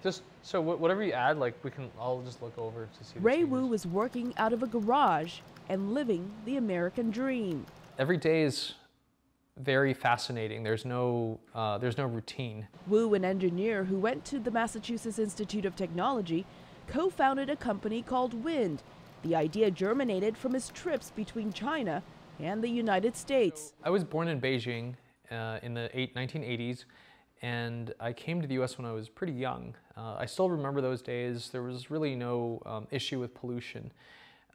Just so whatever you add, like I'll just look over to see the Ray changes. Wu is working out of a garage and living the American dream. Every day is very fascinating. There's no routine. Wu, an engineer who went to the Massachusetts Institute of Technology, co-founded a company called Wind. The idea germinated from his trips between China and the United States. I was born in Beijing in the 1980s, and I came to the U.S. when I was pretty young. I still remember those days. There was really no issue with pollution.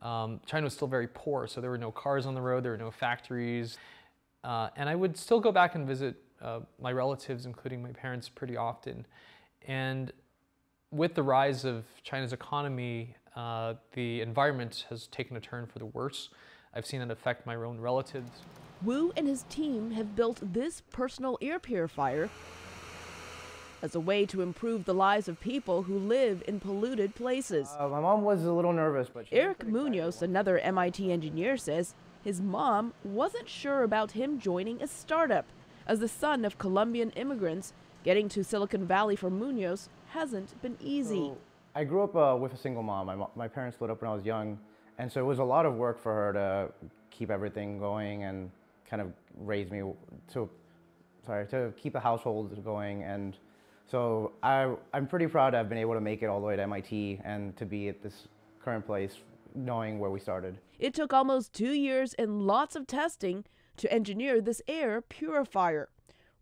China was still very poor, so there were no cars on the road, there were no factories. And I would still go back and visit my relatives, including my parents, pretty often. And with the rise of China's economy, the environment has taken a turn for the worse. I've seen it affect my own relatives. Wu and his team have built this personal air purifier as a way to improve the lives of people who live in polluted places. My mom was a little nervous, but Eric Munoz, another MIT engineer, says his mom wasn't sure about him joining a startup. As the son of Colombian immigrants, getting to Silicon Valley for Munoz hasn't been easy. So, I grew up with a single mom. My parents split up when I was young, and so it was a lot of work for her to keep everything going and kind of raise me to keep the household going. And so I'm pretty proud to have been able to make it all the way to MIT and to be at this current place, knowing where we started. It took almost 2 years and lots of testing to engineer this air purifier.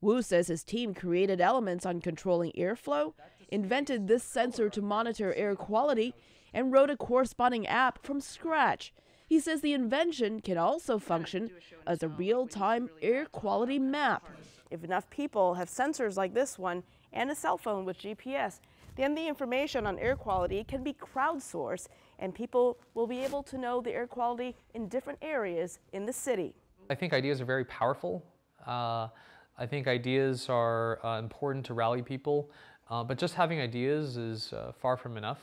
Wu says his team created elements on controlling airflow, invented this sensor to monitor air quality, and wrote a corresponding app from scratch. He says the invention can also function as a real-time air quality map. If enough people have sensors like this one and a cell phone with GPS, then the information on air quality can be crowdsourced and people will be able to know the air quality in different areas in the city. I think ideas are very powerful. I think ideas are important to rally people, but just having ideas is far from enough.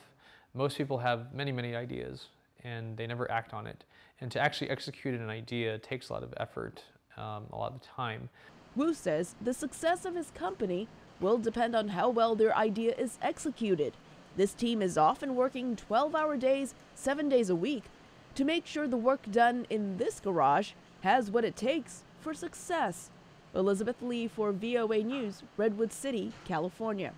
Most people have many, many ideas and they never act on it. And to actually execute an idea takes a lot of effort, a lot of time. Wu says the success of his company will depend on how well their idea is executed. This team is often working 12-hour days, 7 days a week, to make sure the work done in this garage has what it takes for success. Elizabeth Lee for VOA News, Redwood City, California.